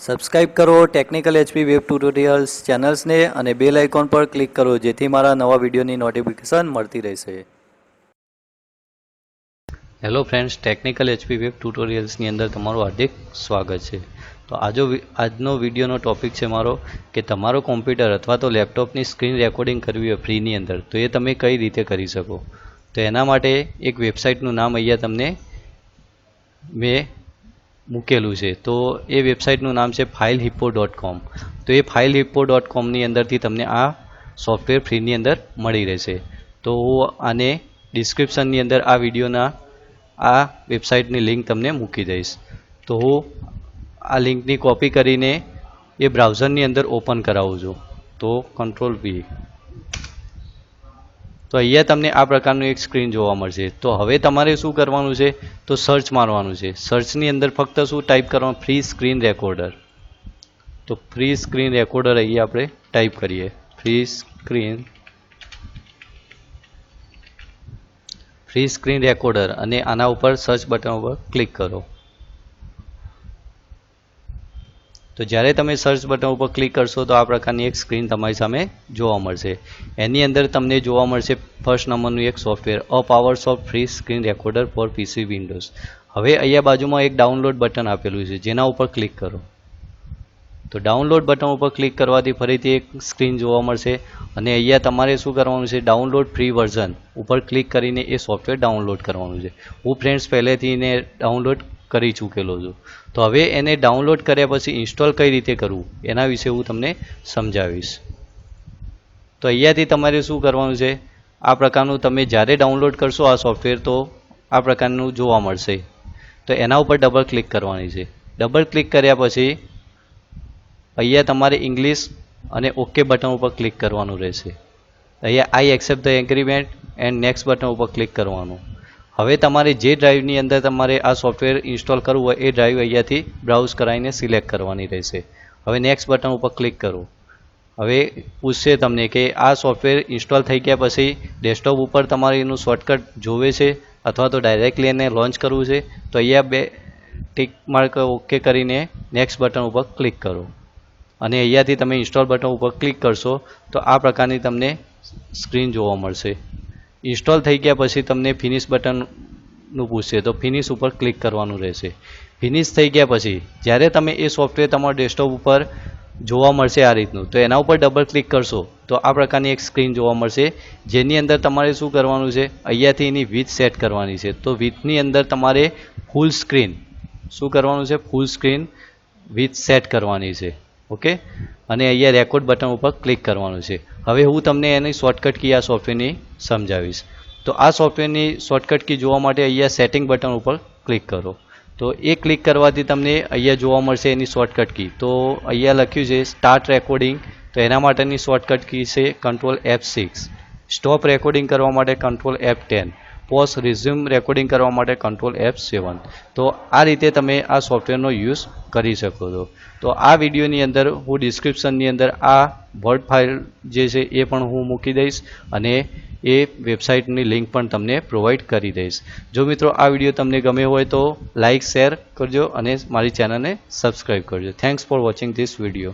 Subscribe કરો technical HP web tutorials ચેનલ્સને અને bell icon પર ક્લિક કરો જેથી મારા નવા વિડીયોની નોટિફિકેશન મળતી રહેશે. Hello friends, technical HP web ટ્યુટોરિયલ્સની અંદર તમારું હાર્દિક સ્વાગત છે. તો આજનો વિડીયોનો ટોપિક છે મારો કે તમારો કોમ્પ્યુટર અથવા તો લેપટોપની સ્ક્રીન રેકોર્ડિંગ કરવી હોય ફ્રીની અંદર તો એ તમે કઈ રીતે કરી શકો. તો એના માટે એક વેબસાઇટનું નામ અહીંયા તમને મેં મૂકેલું છે. તો એ વેબસાઇટનું નામ છે hai.vo.com. તો એ hai.vo.comની અંદરથી તમને આ સોફ્ટવેર ફ્રીની અંદર મળી રહેશે. તો હું આને ડિસ્ક્રિપ્શનની અંદર આ વિડીયોના આ વેબસાઇટની લિંક તમને મૂકી દઈશ. તો હું આ લિંકની કોપી કરીને એ બ્રાઉઝરની અંદર ઓપન કરાવું છું. તો Ctrl+V. તો અહીંયા તમને આ પ્રકારનું એક સ્ક્રીન જોવા મળશે. તો હવે તમારે શું કરવાનું છે તો સર્ચ મારવાનું છે. સર્ચની અંદર ફક્ત શું ટાઈપ કરવાનું, ફ્રી સ્ક્રીન રેકોર્ડર. તો ફ્રી સ્ક્રીન રેકોર્ડર અહીંયા આપણે ટાઈપ કરીએ, ફ્રી સ્ક્રીન રેકોર્ડર, અને આના ઉપર સર્ચ બટન ઉપર ક્લિક કરો. તો જ્યારે તમે સર્ચ બટન ઉપર ક્લિક કરશો તો આ પ્રકારની એક સ્ક્રીન તમારી સામે જોવા મળશે. એની અંદર તમને જોવા મળશે ફર્સ્ટ નંબરનું એક software Apowersoft Free Screen Recorder for PC Windows. હવે અહીંયા બાજુમાં એક ડાઉનલોડ બટન આપેલું છે જેના ઉપર ક્લિક કરો. તો ડાઉનલોડ બટન ઉપર ક્લિક કરવાથી ફરીથી એક સ્ક્રીન જોવા મળશે અને અહીંયા તમારે શું કરવાનું છે, ડાઉનલોડ ફ્રી વર્ઝન ઉપર ક્લિક કરીને એ સોફ્ટવેર ડાઉનલોડ કરવાનું છે. હું ફ્રેન્ડ્સ પહેલેથી એને ડાઉનલોડ કરી ચૂકેલો છું. તો હવે એને ડાઉનલોડ કર્યા પછી ઇન્સ્ટોલ કઈ રીતે કરવું એના વિશે હું તમને સમજાવીશ. તો અહીંયાથી તમારે શું કરવાનું છે, આ પ્રકારનું તમે જ્યારે ડાઉનલોડ કરશો આ સોફ્ટવેર તો આ પ્રકારનું જોવા મળશે. તો એના ઉપર ડબલ ક્લિક કરવાની છે. ડબલ ક્લિક કર્યા પછી અહીંયા તમારે ઇંગ્લિશ અને ઓકે બટન ઉપર ક્લિક કરવાનું રહેશે. અહીંયા આઈ accept the agreement and next button ઉપર ક્લિક કરવાનું. હવે તમારે જે ડ્રાઈવની અંદર તમારે આ સોફ્ટવેર ઇન્સ્ટોલ કરવું હોય એ ડ્રાઈવ અહીંયાથી બ્રાઉઝ કરાવીને સિલેક્ટ કરવાની રહેશે. હવે નેક્સ્ટ બટન ઉપર ક્લિક કરો. હવે પૂછશે તમને કે આ સોફ્ટવેર ઇન્સ્ટોલ થઈ ગયા પછી ડેસ્કટોપ ઉપર તમારે એનું શોર્ટકટ જોવે છે અથવા તો ડાયરેક્ટલી એને લોન્ચ કરવું છે. તો અહીંયા બે ટિક માર્ક ઓકે કરીને નેક્સ્ટ બટન ઉપર ક્લિક કરો અને અહીંયાથી તમે ઇન્સ્ટોલ બટન ઉપર ક્લિક કરશો તો આ પ્રકારની તમને સ્ક્રીન જોવા મળશે. ઇન્સ્ટોલ થઈ ગયા પછી તમને ફિનિશ બટનનું પૂછશે તો ફિનિશ ઉપર ક્લિક કરવાનું રહેશે. ફિનિશ થઈ ગયા પછી જ્યારે તમે એ સોફ્ટવેર તમારા ડેસ્કટોપ ઉપર જોવા મળશે આ રીતનું, તો એના ઉપર ડબલ ક્લિક કરશો તો આ પ્રકારની એક સ્ક્રીન જોવા મળશે જેની અંદર તમારે શું કરવાનું છે, અહીંયાથી એની વિડ્થ સેટ કરવાની છે. તો વિડ્થની અંદર તમારે ફૂલ સ્ક્રીન શું કરવાનું છે, ફૂલ સ્ક્રીન વિડ્થ સેટ કરવાની છે. ઓકે, અને અહીંયા રેકોર્ડ બટન ઉપર ક્લિક કરવાનું છે. હવે હું તમને એની શોર્ટકટ કી આ સોફ્ટવેરની સમજાવીશ. તો આ સોફ્ટવેરની શોર્ટકટ કી જોવા માટે અહીંયા સેટિંગ બટન ઉપર ક્લિક કરો. તો એ ક્લિક કરવાથી તમને અહીંયા જોવા મળશે એની શોર્ટકટ કી. તો અહીંયા લખ્યું છે સ્ટાર્ટ રેકોર્ડિંગ, તો એના માટેની શોર્ટકટ કી છે Ctrl+F6. સ્ટોપ રેકોર્ડિંગ કરવા માટે Ctrl+F10. પોઝ રિઝ્યુમ રેકોર્ડિંગ કરવા માટે Ctrl+F7. તો આ રીતે તમે આ સોફ્ટવેરનો યુઝ કરી શકો છો. તો આ વિડીયોની અંદર હું ડિસ્ક્રિપ્શનની અંદર આ વર્ડ ફાઇલ જે છે એ પણ હું મૂકી દઈશ અને એ વેબસાઇટની લિંક પણ તમને પ્રોવાઈડ કરી દઈશ. જો મિત્રો આ વિડીયો તમને ગમ્યો હોય તો લાઇક શેર કરજો અને મારી ચેનલને સબસ્ક્રાઈબ કરજો. Thanks for watching this video.